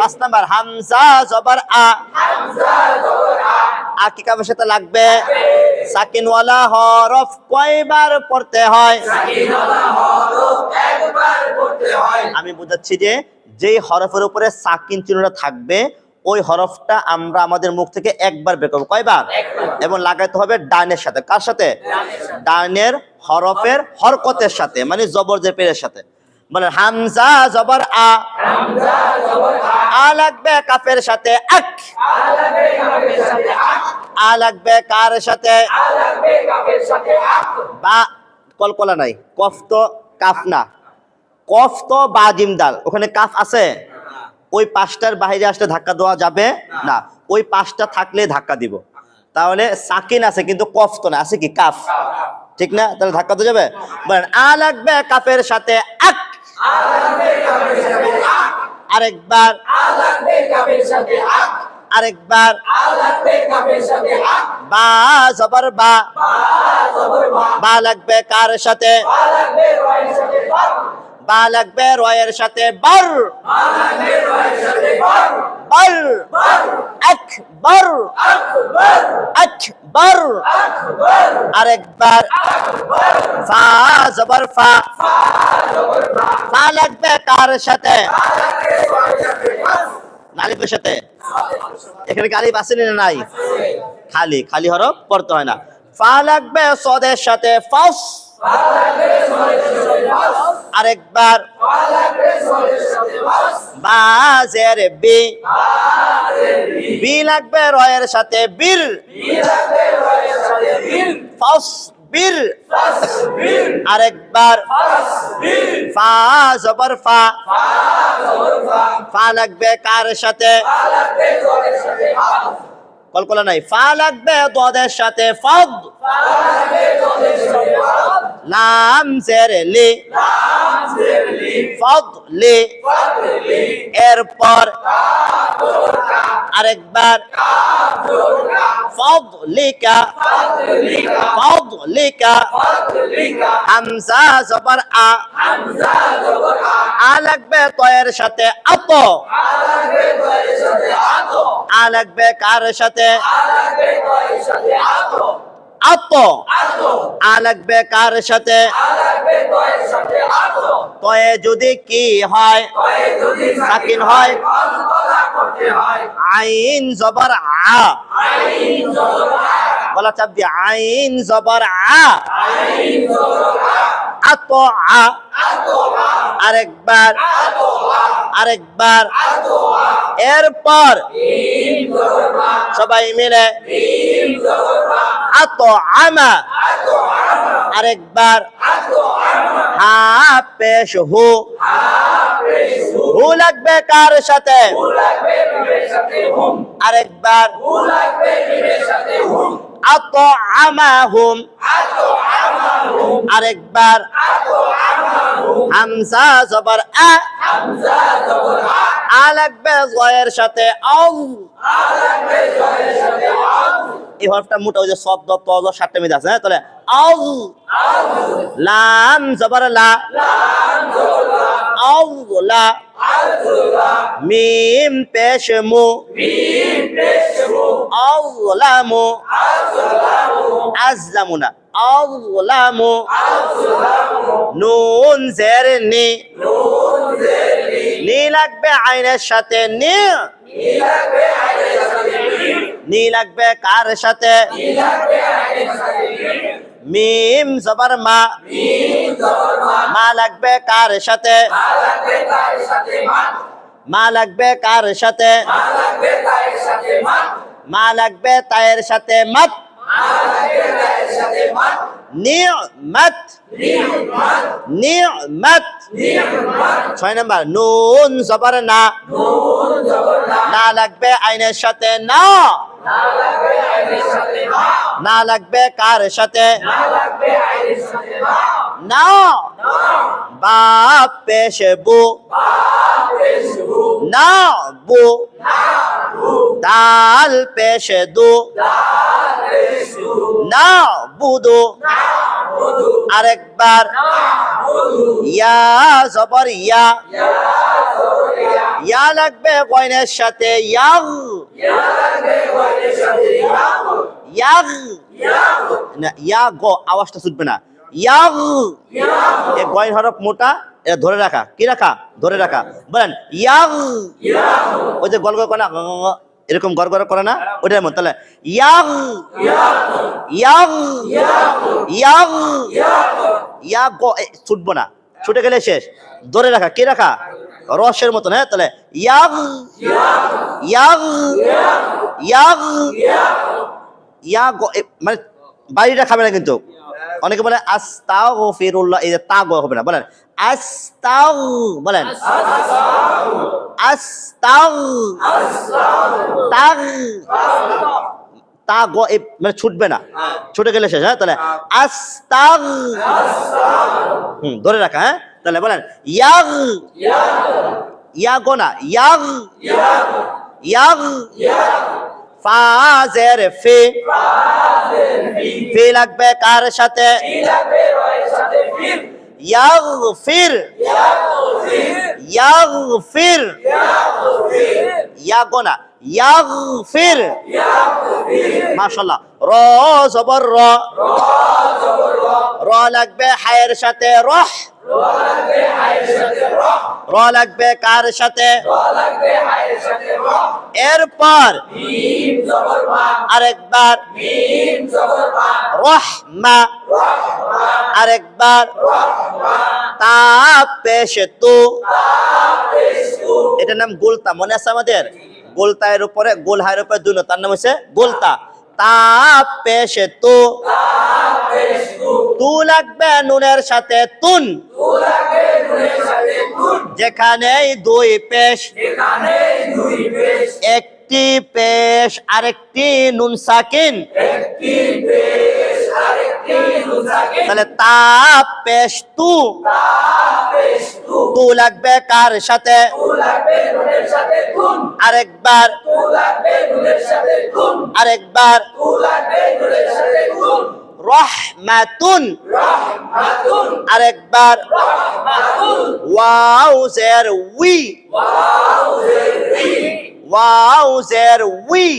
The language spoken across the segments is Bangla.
5 নাম্বার হামজা জবর আ, আ কি কাফের সাথে লাগবে? সাকিনওয়ালা হরফ কয়বার পড়তে হয়? আমি বুঝাচ্ছি যে যেই হরফের উপরে সাকিন চিহ্নটা থাকবে ওই হরফটা আমরা আমাদের মুখ থেকে একবার বের করবো। কয়বার? এবং লাগাইতে হবে ডানের সাথে। কার সাথে? ডানের হরফের হরকতের সাথে, মানে জবর জের সাথে। মানে হামজা জবর আ, আ লাগবে কাফের সাথে আক, আ লাগবে কার সাথে? বা কলকলা নাই, কফ তো কাফ না, কফ তো বা জিম দাল, ওখানে কাফ আছে? ওই 5টার বাইরে আসলে ধাক্কা দেওয়া যাবে না, ওই 5টা থাকলে ধাক্কা দিব। তাহলে সাকিন আছে কিন্তু কফ তো না, আছে কি? কাফ, ঠিক না? তাহলে ধাক্কা তো যাবে। বলেন আ লাগবে কাফের সাথে আক, আরেকবার, আরেকবার, বা জবর বা, বা লাগবে কার সাথে? বা লাগবে রয়ের সাথে বর, বর, আকবার, আকবার, আরেকবার, ফা জবর ফা, ফা লাগবে কার সাথে? আলিফের সাথে। এখানে আলিফ আছে না নাই? খালি, খালি হরফ পড়তে হয় না। ফা লাগবে সদের সাথে ফাস, আরেকবার, বা জের বি, বি লাগবে রয়ের সাথে বীর, ফাস বীর, আরেকবার, ফা জবর ফা, ফা লাগবে কার সাথে? কলকলা নাই। ফা লাগবে দদের সাথে ফদ, লাম জের লি, ফদ লি, এরপর আরেকবার, ফদ লিকা, ফদ লিকা, হামজা জবর আ, আ লাগবে তয়ের সাথে আত, আ লাগবে কার সাথে? আত, আ লাগবে কার সাথে? তয়ে যদি কি হয়? সাকিন হয়। আইন জবর আ, বলা চাপ দিয়ে আইন জবর আ, আত আ, আরেকবার, আরেকবার, এরপর সবাই মিলে আত আমা, আরেকবার, হা পেশ হু, হু লাগবে কার সাথে? আরেকবার, আত আমাহুম, আরেকবার, হামজা জবর আ, আ লাগবে জয়ের সাথে আউ, এই হরফটা মোটা, ওই যে শব্দ তজ 7টা মিলে আছে। হ্যাঁ, তাহলে আউ, লাম জবর লা, আউ লা, মিম পেশ মু, আযলামু, আযলামুনা, আযলামু, নুন জের নি, নি লাগবে আইনের সাথে নি, নি লাগবে কার সাথে? মিম জবর মা, মা লাগবে কার সাথে? মা লাগবে কার সাথে? মা লাগবে তায়ের সাথে মাত, নি'মাত, নি'মাত। 6 নাম্বার নুন জবর না, না লাগবে আইনের সাথে না, না লাগবে কার সাথে? না, বা পেশ বু, না বু, দাল পেশ দু, না বুদু, আরেকবার ইয়া জবর ইয়া, ইয়া লাগবে গয়নের সাথে ইয়াগ, ইয়াগ না, ইয়া গো আওয়াজটা ছুটবে না, ইয়াগ। এই গয়ন হরফ মোটা, এটা ধরে রাখা, কি রাখা? ধরে রাখা। বলেন ইয়াগ। ওই যে গলগল করে না, এরকম গড়গড় করে না, ওইটার মতো। তাহলে ইয়াগ ইয়াগ ইয়াগ ইয়া গো, ছুটবো না, ছুটে গেলে শেষ। ধরে রাখা, কি রাখা? রসের মতন। হ্যাঁ, তাহলে ইয়াগ ইয়াগ ইয়াগ ইয়া গো, মানে বাড়িটা খাবে না কিন্তু। অনেকে বলে আস্তাগফিরুল্লাহ, এই যে তা গো হবে না, বলেন আস্তাগ, বলেন আস্তাগ, তাগ, তা গো মানে ছুটবে না, ছুটে গেলে শেষ। হ্যাঁ, তাহলে আস্তাগ, ধরে রাখা। হ্যাঁ, তাহলে বলেন ইয়াগ, ইয়া গো না, ইয়াগ ইয়াগ। ফাজের ফি, ফি লাগবে কার সাথে? ইয়াগফির, ইয়াগফির, ইয়া গো না, ইয়াগফির। মাশাআল্লাহ। র জবর র, র লাগবে হায়ের সাথে রহ, র লাগবে কার সাথে? এরপর আরেকবার রহমা, আরেকবার তা পেশ তু, এটার নাম গোলতা, মনে আছে আমাদের? গোলতা এর উপরে, গোল হায়ের উপরে দুই, তার নাম হচ্ছে গোলতা। তা পেশ তু, তু লাগবে নুনের সাথে তুন, যেখানে দুই পেশ, একটি পেশ আরেকটি নুন সাকিন, তাহলে তা পেশ তু, তু লাগবে কার সাথে? আরেকবার আরেকবার রহমাতুন, আরেকবার ওয়াও জের উই, ওয়াও জের উই,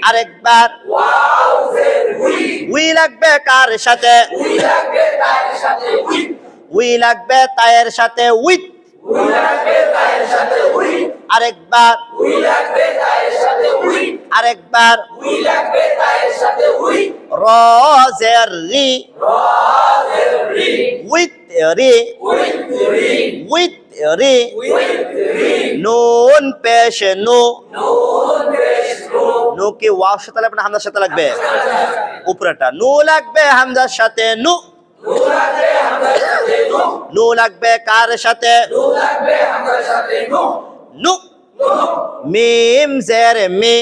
আরেকবার উই লাগবে কার সাথে? উই লাগবে তায়ের সাথে উইথ, আরেকবার আরেকবার র জের রি, উইথ রি, উইথ রি। নুন পেশ নু, নু কি ওয়াও সাথে লাগবে না হামজার সাথে লাগবে? উপরেটা নু লাগবে হামজার সাথে নু, নু লাগবে কার সাথে? নু। মিম জের মি,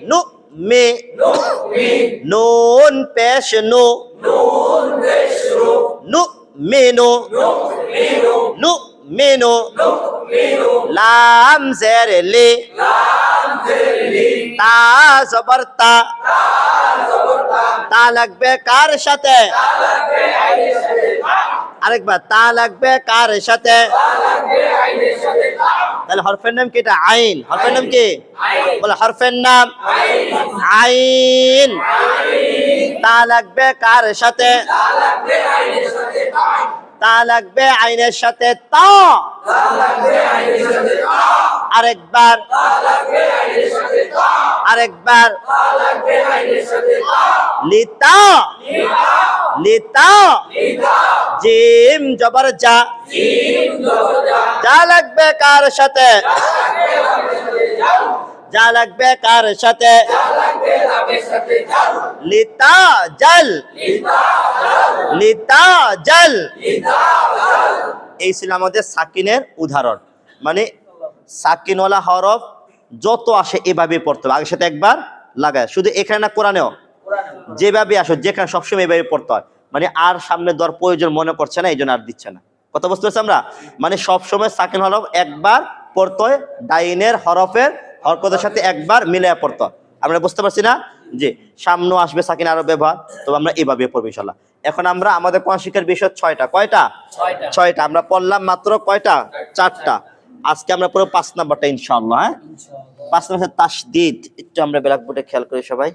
নু মি, নুন পেশ নু, নু মিনু, নু মিনু। লাম জের লি, তা জবর তা, তা লাগবে কার সাথে? আরেকবার তা লাগবে কার সাথে? তাহলে হরফের নাম কি? এটা আইন। হরফের নাম কি? বলে হরফের নাম আইন। তা লাগবে কার সাথে? তা লাগবে আইনের সাথে তা। আরেকবার আরেকবার লিতা, লিতা। জিম জবর যা, যা লাগবে কার সাথে? যা লাগবে কার সাথে? লিতা জল, লিতা জল। এই ছিল আমাদের সাকিনের উদাহরণ। মানে সাকিনওয়ালা হরফ যত আসে এভাবে পড়তে হবে। আগের সাথে একবার লাগায়, শুধু এখানে না কোরআনেও যেভাবে আসো, যেখানে সবসময় এভাবে পড়তে হয়। মানে আর সামনে দেওয়ার প্রয়োজন মনে করছে না, এই জন্য আর দিচ্ছে না। কথা বুঝতে পারছি আমরা? মানে সবসময় সাকিন হরফ একবার পড়তে হয়, ডাইনের হরফের হরকতের সাথে একবার মিলিয়ে পড়তে হয়। আমরা বুঝতে পারছি না? জি, সামনেও আসবে সাকিন আরো ব্যবহার, তবে আমরা এভাবে পড়বো ইনশাল্লাহ। এখন আমরা আমাদের কোরআন শিক্ষার বিষয় 6টা, কয়টা? 6টা। আমরা পড়লাম মাত্র কয়টা? 4টা। আজকে আমরা পুরো 5 নাম্বারটা ইনশাআল্লাহ। হ্যাঁ, 5 নাম্বার তাসদিদ। একটু আমরা ব্ল্যাকবোর্ডে খেয়াল করি সবাই।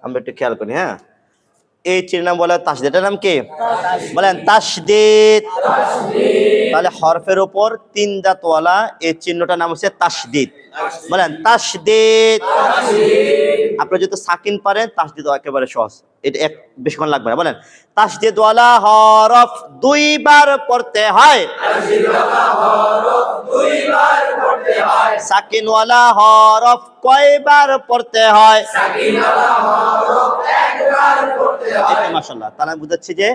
আমরা একটু খেয়াল করি। হ্যাঁ, এই চিহ্নের নাম বলে তাসদিদ। এটার নাম কি বলেন? তাসদিদ। তাহলে হরফের উপর 3 দাঁতওয়ালা এই চিহ্নটার নাম হচ্ছে তাসদিদ। বলেন তাসদিদ। আপনি যদি সাকিন পারেন তাসদিদ একেবারে সহজ, এটা এক বেশিক্ষণ লাগবে না। বলেন তাসদিদওয়ালা হরফ 2 বার পড়তে হয়। সাকিনওয়ালা হরফ কয়বার পড়তে হয়? মাশাআল্লাহ। তাহলে বুঝাচ্ছি যে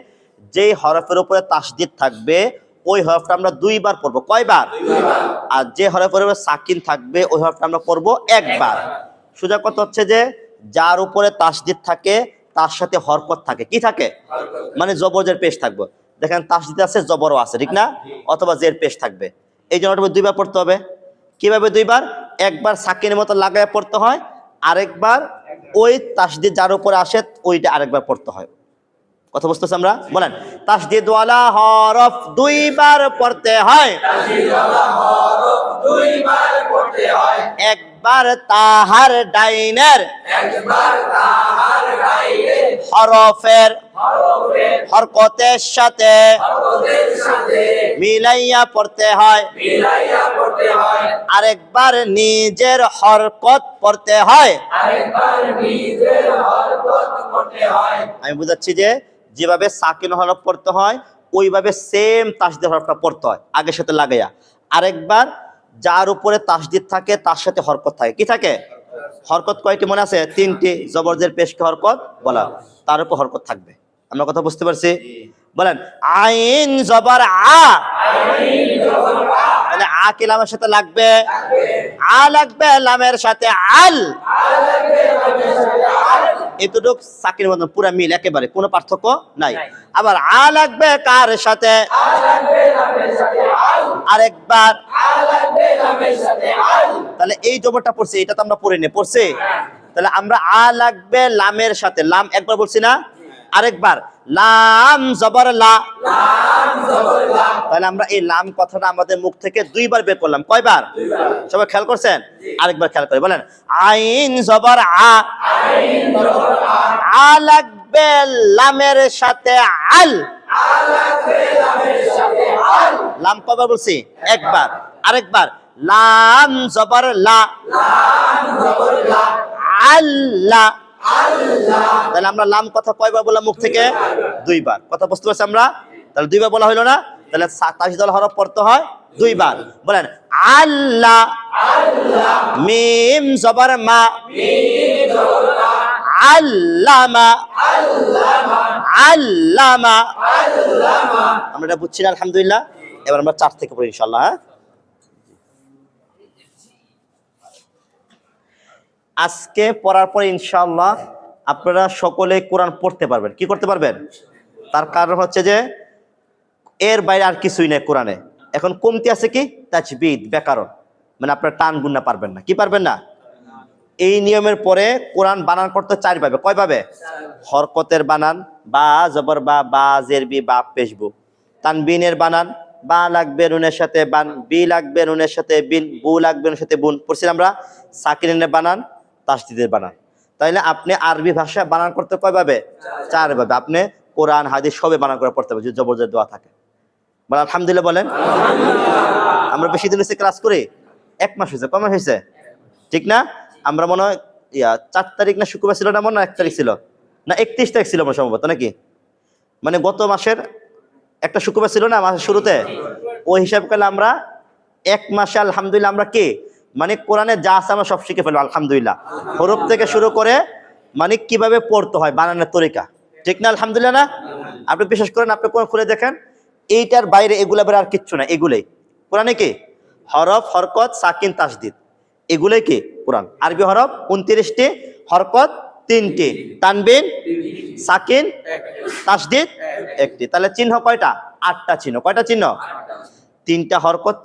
যেই হরফের উপরে তাসদিদ থাকবে ওই হরফটা আমরা 2 বার পড়বো। কয়বার? আর যে হরফের উপরে সাকিন থাকবে ওই হরফটা আমরা পড়বো একবার। সোজা কথা হচ্ছে যে যার উপরে তাসদিদ থাকে তার সাথে হরকত থাকে। কি থাকে? মানে জবরের পেশ থাকবে। দেখেন তাসদিদ আছে, জবরও আছে, ঠিক না? অথবা জের পেশ থাকবে। এই জন্য 2 বার পড়তে হবে। কিভাবে 2 বার? একবার সাকিনের মতো লাগায় পড়তে হয়, আরেকবার ওই তাসদিদ যার উপরে আসে ওইটা আরেকবার পড়তে হয়। কথা বুঝতেছি আমরা? বলেন তাসদিদওয়ালা হরফ 2 বার পড়তে হয়। একবার তাহার ডাইনের হরফের হরকতের সাথে মিলাইয়া পড়তে হয়। আরেকবার নিজের হরকত পড়তে হয়। আমি বুঝাচ্ছি যে যেভাবে সাকিন হরফ পড়তে হয় ওইভাবে সেম তাসদিদ হরফটা পড়তে হয় আগের সাথে লাগাইয়া। আরেকবার যার উপরে তাসদিদ থাকে তার সাথে হরকত থাকে। কি থাকে? হরকত কয়টি মনে আছে? 3টি। জবরদের পেশকে হরকত বলা, তার উপর হরকত থাকবে। আমরা কথা বুঝতে পারছি? বলেন আইন জবর আ। তাহলে আ কি লামের সাথে লাগবে? আ লাগবে লামের সাথে আল। এতটুক সাকিনের মধ্যে পুরা মিল, একেবারে কোনো পার্থক্য নাই। আবার আ লাগবে কার সাথে? আরেকবার। তাহলে এই জবরটা পড়ছে, এটা তো আমরা পড়ে নি, পড়ছে। তাহলে আমরা আ লাগবে লামের সাথে, লাম একবার বলছি না, আরেকবার লাম জবর লা। তাহলে আমরা এই লাম কথাটা আমাদের মুখ থেকে 2 বার বের করলাম। কয়বার? সবাই খেয়াল করছেন? আরেকবার খেয়াল করে বলেন আইন জবর আ। আ লাগবে লামের সাথে আল। লাম কয়বার বলছি? একবার। আরেকবার লাম জবর লা। আল্লাহ। তাহলে আমরা লাম কথা কয়বার বললাম মুখ থেকে? 2 বার। কথা বুঝতে পারছি আমরা? তাহলে 2 বার বলা হইলো না? তাহলে তাসদিদ হরফ পড়তে হয় 2 বার। বলেন আল্লাহ। মিম জবর মা। আল্লামা। আল্লামা। আমরা এটা বুঝছি না? আলহামদুলিল্লাহ। এবার আমরা 4 থেকে পড়ি ইনশাআল্লাহ। হ্যাঁ, আজকে পড়ার পর ইনশাআল্লাহ আপনারা সকলে কোরআন পড়তে পারবেন। কি করতে পারবেন? তার কারণ হচ্ছে যে এর বাইরে আর কিছুই নেই কোরআনে। এখন কমতি আছে কি? তাজবিদ, ব্যাকরণ, মানে আপনার টান গুণা পারবেন না। কি পারবেন না? এই নিয়মের পরে কোরআন বানান করতে 4 ভাবে। কয় ভাবে? হরকতের বানান, বা জবর বা, বা জের বি, বা পেশবু। তানবিনের বানান, বা লাগবে নুনের সাথে বান, বি লাগবে নুনের সাথে বিন, বু লাগবে নুনের সাথে বুন। পড়ছিলাম আমরা। সাকিনের বানান, তাসদিদের বানান। তাইলে আপনি আরবি ভাষা বানান করতে কয় ভাবে? 4 ভাবে। আপনি কোরআন হাদিস সবে বানান করে পড়তে হবে যদি জবরদের দোয়া থাকে। বলেন আলহামদুলিল্লাহ। বলেন আমরা বেশি দিন হয়েছে ক্লাস করি? 1 মাস হয়েছে। কয় মাস হয়েছে? ঠিক না? আমরা মনে হয় 4 তারিখ না শুক্রবার ছিল না, মনে হয় 1 তারিখ ছিল না, 31 তারিখ ছিল আমার সম্ভবত, নাকি? মানে গত মাসের একটা শুক্রবার ছিল না মাসের শুরুতে। ওই হিসাব করলে আমরা 1 মাসে আলহামদুলিল্লাহ আমরা কি মানে কোরআনে যা আছে আমরা সব শিখে ফেলবো আলহামদুলিল্লাহ। হরফ থেকে শুরু করে মানে কিভাবে পড়তে হয়, বানানোর তরিকা, ঠিক না? আলহামদুলিল্লাহ না? আপনি বিশেষ করেন, আপনি কোরআন খুলে দেখেন, এইটার বাইরে এগুলা বের আর কিচ্ছু না। এগুলোই কোরআনে কি হরফ, হরকত, সাকিন, তাসদিদ, এগুলোই কি কোরআন। আরবি হরফ 29টি, হরকত 3টি, তানবিন, সাকিন, তাসদিদ 1টি। তাহলে চিহ্ন কয়টা? 8টা চিহ্ন। কয়টা চিহ্ন? 3টা হরকত,